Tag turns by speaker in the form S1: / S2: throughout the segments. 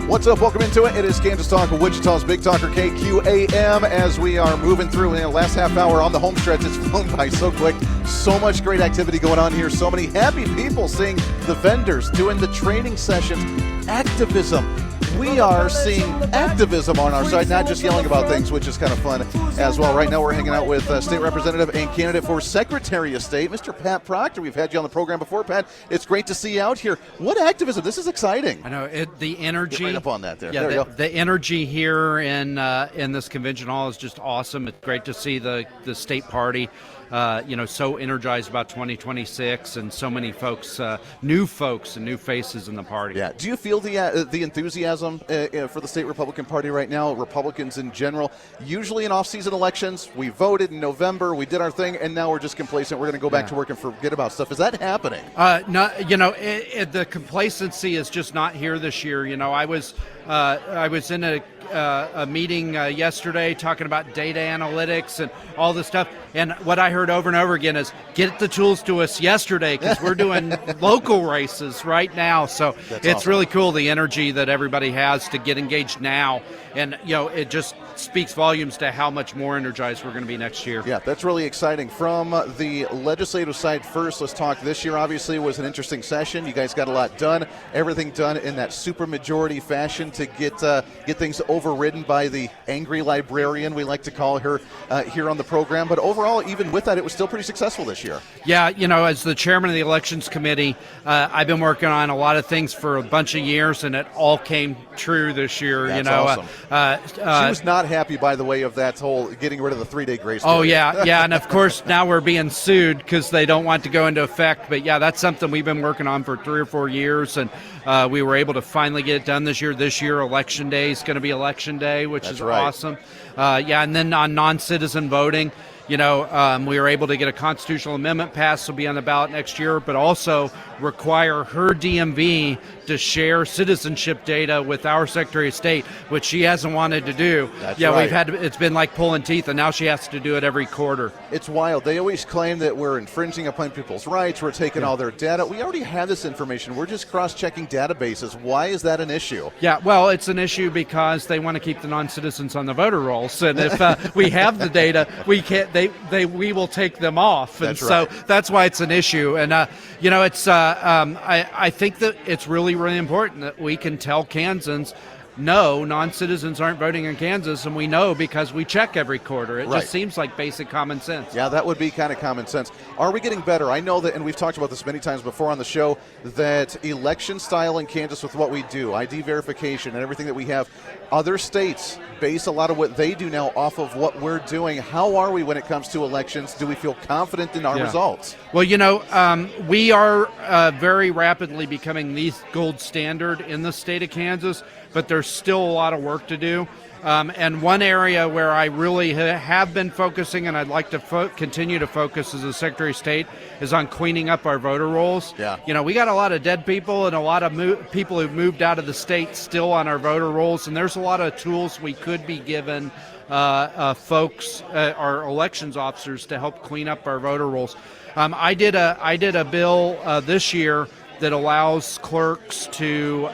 S1: What's up? Welcome into it. It is Kansas Talk, Wichita's Big Talker, KQAM, as we are moving through in the last half hour on the home stretch. It's flown by so quick. So much great activity going on here. So many happy people seeing the vendors doing the training sessions. Activism. We are seeing activism on our side, not just yelling about things, which is kind of fun as well. Right now we're hanging out with State Representative and candidate for Secretary of State, Mr. Pat Proctor. We've had you on the program before, Pat. It's great to see you out here. What activism? This is exciting.
S2: I know the energy.
S1: Get right up on that there.
S2: Yeah,
S1: there you go.
S2: The energy here in this convention hall is just awesome. It's great to see the state party, so energized about 2026, and so many folks, new folks and new faces in the party.
S1: Yeah. Do you feel the enthusiasm for the state Republican Party right now? Republicans in general. Usually in off-season elections, we voted in November, we did our thing, and now we're just complacent. We're going to go back to work and forget about stuff. Is that happening?
S2: No, the complacency is just not here this year. I was in a meeting yesterday talking about data analytics and all this stuff, and what I heard over and over again is get the tools to us yesterday, because we're doing local races right now. So it's
S1: awesome.
S2: Really cool, the energy that everybody has to get engaged now, and it just speaks volumes to how much more energized we're going to be next year.
S1: Yeah, that's really exciting. From the legislative side first, let's talk this year. Obviously, was an interesting session. You guys got a lot done. Everything done in that supermajority fashion to get things overridden by the angry librarian, we like to call her here on the program. But overall, even with that, it was still pretty successful this year.
S2: Yeah, as the chairman of the Elections Committee, I've been working on a lot of things for a bunch of years, and it all came true this year.
S1: That's awesome. She was not happy, by the way, of that whole getting rid of the 3-day grace period.
S2: Oh, yeah, and of course now we're being sued because they don't want to go into effect. But yeah, that's something we've been working on for 3 or 4 years, and we were able to finally get it done this year. This year, Election Day is going to be Election Day, which is
S1: right.
S2: awesome. And then on non-citizen voting, we were able to get a constitutional amendment passed, will be on the ballot next year, but also require her DMV to share citizenship data with our Secretary of State, which she hasn't wanted to do.
S1: That's right.
S2: It's been like pulling teeth, and now she has to do it every quarter.
S1: It's wild. They always claim that we're infringing upon people's rights, we're taking all their data. We already have this information. We're just cross-checking databases. Why is that an issue?
S2: Yeah, well, it's an issue because they want to keep the non-citizens on the voter rolls, and if we have the data, we can't. We will take them off, and so that's why it's an issue. And it's I think that it's really important that we can tell Kansans, no, non-citizens aren't voting in Kansas, and we know because we check every quarter. It just seems like basic common sense.
S1: Yeah, that would be kind of common sense. Are we getting better? I know that, and we've talked about this many times before on the show, that election style in Kansas with what we do, ID verification and everything that we have, other states base a lot of what they do now off of what we're doing. How are we when it comes to elections? Do we feel confident in our results?
S2: Well, we are very rapidly becoming the gold standard in the state of Kansas, but there's still a lot of work to do. And one area where I really have been focusing, and I'd like to continue to focus as a Secretary of State, is on cleaning up our voter rolls.
S1: Yeah.
S2: We got a lot of dead people and a lot of people who've moved out of the state still on our voter rolls, and there's a lot of tools we could be given folks, our elections officers, to help clean up our voter rolls. I did a bill this year that allows clerks to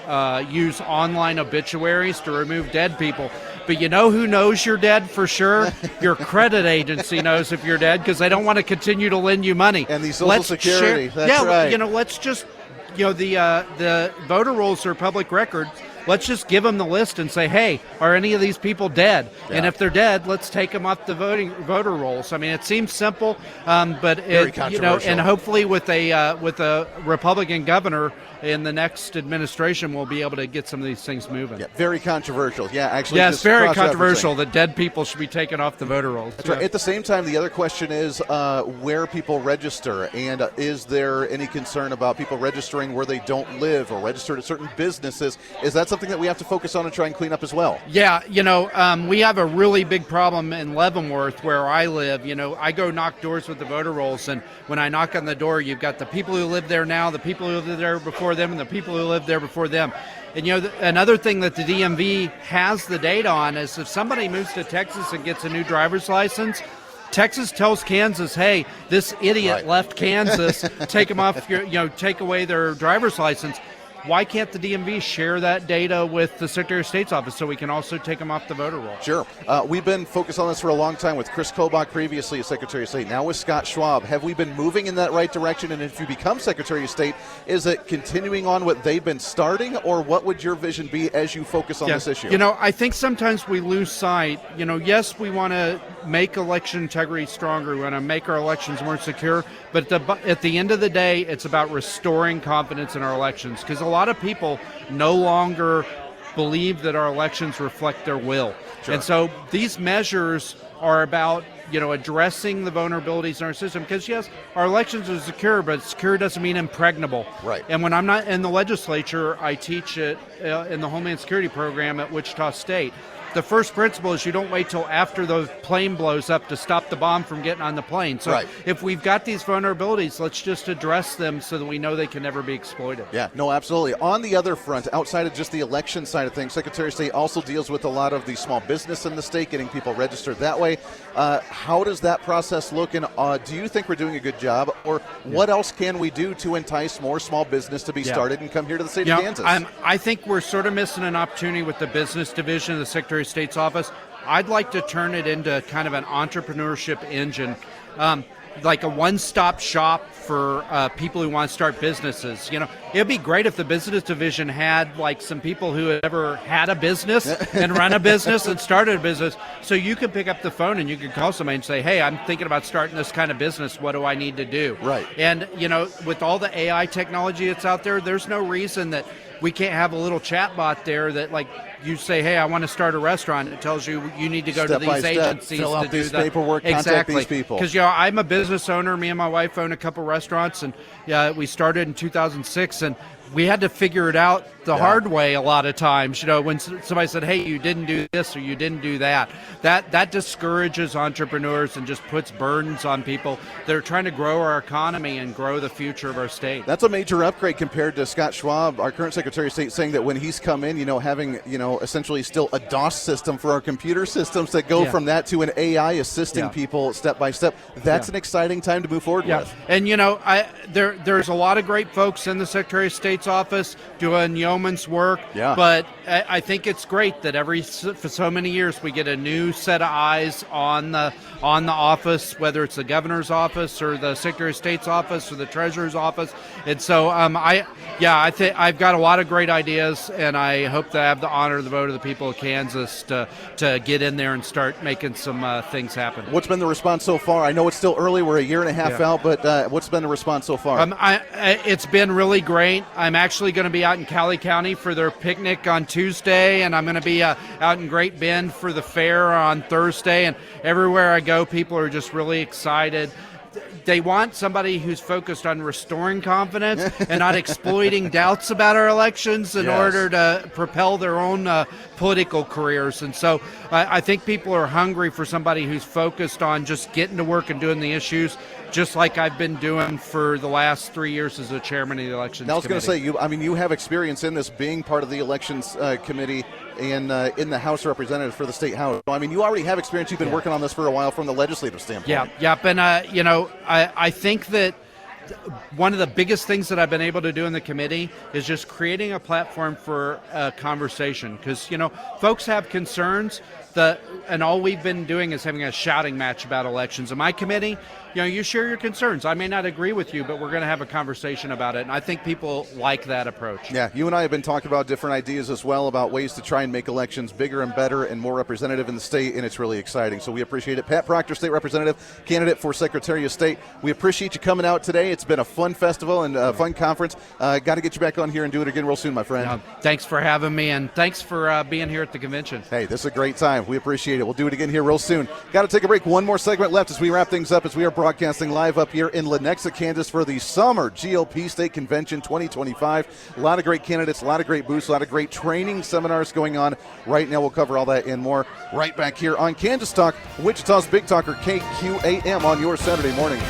S2: use online obituaries to remove dead people. But who knows you're dead for sure? Your credit agency knows if you're dead, because they don't want to continue to lend you money.
S1: And the Social Security, that's right.
S2: Let's just, the voter rolls are public record. Let's just give them the list and say, hey, are any of these people dead? Yeah. And if they're dead, let's take them off the voter rolls. I mean, it seems simple, but
S1: very controversial.
S2: And hopefully with a Republican governor in the next administration, we'll be able to get some of these things moving.
S1: Yeah, very controversial. Yeah, actually.
S2: Yeah, it's very controversial that dead people should be taken off the voter rolls.
S1: That's right. At the same time, the other question is where people register, and is there any concern about people registering where they don't live or registered at certain businesses? Is that something that we have to focus on and try and clean up as well?
S2: Yeah, we have a really big problem in Leavenworth where I live. I go knock doors with the voter rolls, and when I knock on the door, you've got the people who live there now, the people who lived there before them, and the people who lived there before them. And another thing that the DMV has the data on is if somebody moves to Texas and gets a new driver's license, Texas tells Kansas, hey, this idiot left Kansas, take them off take away their driver's license. why can't the DMV share that data with the Secretary of State's office so we can also take them off the voter roll?
S1: Sure. We've been focused on this for a long time with Chris Kobach, previously as Secretary of State, now with Scott Schwab. Have we been moving in that right direction? And if you become Secretary of State, is it continuing on what they've been starting, or what would your vision be as you focus on this issue?
S2: You know, I think sometimes we lose sight. You know, yes, we want to make election integrity stronger. We want to make our elections more secure. But at the end of the day, it's about restoring confidence in our elections, because a lot of people no longer believe that our elections reflect their will. Sure. And so these measures are about, you know, addressing the vulnerabilities in our system, because yes, our elections are secure, but secure doesn't mean impregnable.
S1: Right.
S2: And when I'm not in the legislature, I teach it in the Homeland Security program at Wichita State. The first principle is you don't wait till after the plane blows up to stop the bomb from getting on the plane. So if we've got these vulnerabilities, let's just address them so that we know they can never be exploited.
S1: Yeah, no, absolutely. On the other front, outside of just the election side of things, Secretary of State also deals with a lot of the small business in the state, getting people registered that way. How does that process look? And do you think we're doing a good job? Or what else can we do to entice more small business to be started and come here to the state of Kansas?
S2: I think we're sort of missing an opportunity with the business division of the Secretary of State's office. I'd like to turn it into kind of an entrepreneurship engine, like a one-stop shop for people who want to start businesses. You know, it'd be great if the business division had like some people who had ever had a business and run a business and started a business, so you could pick up the phone and you could call somebody and say, hey, I'm thinking about starting this kind of business. What do I need to do?
S1: Right.
S2: And, you know, with all the AI technology that's out there, there's no reason that we can't have a little chat bot there that, like, you say, hey, I want to start a restaurant. It tells you need to go to these agencies
S1: fill
S2: to
S1: out
S2: do
S1: this
S2: that.
S1: paperwork, contact these people.
S2: Because, you know, I'm a business owner. Me and my wife own a couple restaurants, and we started in 2006, and we had to figure it out the hard way a lot of times. You know, when somebody said, hey, you didn't do this or you didn't do that, that discourages entrepreneurs and just puts burdens on people that are trying to grow our economy and grow the future of our state.
S1: That's a major upgrade compared to Scott Schwab, our current Secretary of State, saying that when he's come in, you know, having, you know, essentially still a DOS system for our computer systems that go from that to an AI assisting people step by step. That's an exciting time to move forward with.
S2: And, you know, there's a lot of great folks in the Secretary of State's office doing yeoman's work, but I think it's great that for so many years we get a new set of eyes on the office, whether it's the governor's office or the Secretary of State's office or the treasurer's office. And so I think I've got a lot of great ideas, and I hope to have the honor of the vote of the people of Kansas to get in there and start making some things happen.
S1: What's been the response so far? I know it's still early, we're a year and a half out, but what's been the response so far?
S2: It's been really great. I'm actually going to be out in Cali County for their picnic on Tuesday, and I'm going to be out in Great Bend for the fair on Thursday, and everywhere I go, people are just really excited. They want somebody who's focused on restoring confidence and not exploiting doubts about our elections in order to propel their own political careers. And so I think people are hungry for somebody who's focused on just getting to work and doing the issues, just like I've been doing for the last 3 years as the chairman of the elections committee.
S1: I was going to say, you have experience in this, being part of the elections committee and in the House of Representatives for the State House. I mean, you already have experience. You've been working on this for a while from the legislative standpoint.
S2: And, you know, I think that one of the biggest things that I've been able to do in the committee is just creating a platform for conversation, because, you know, folks have concerns, and all we've been doing is having a shouting match about elections. In my committee, you know, you share your concerns. I may not agree with you, but we're going to have a conversation about it, and I think people like that approach. Yeah,
S1: you and I have been talking about different ideas as well about ways to try and make elections bigger and better and more representative in the state, and it's really exciting, so we appreciate it. Pat Proctor, State Representative, candidate for Secretary of State. We appreciate you coming out today. It's been a fun festival and a fun conference. Got to get you back on here and do it again real soon, my friend.
S2: Thanks for having me, and thanks for being here at the convention.
S1: Hey, this is a great time. We appreciate it. We'll do it again here real soon. Got to take a break. One more segment left as we wrap things up, as we are broadcasting live up here in Lenexa, Kansas for the Summer GOP State Convention 2025. A lot of great candidates, a lot of great booths, a lot of great training seminars going on right now. We'll cover all that and more right back here on Kansas Talk, Wichita's Big Talker, KQAM, on your Saturday morning.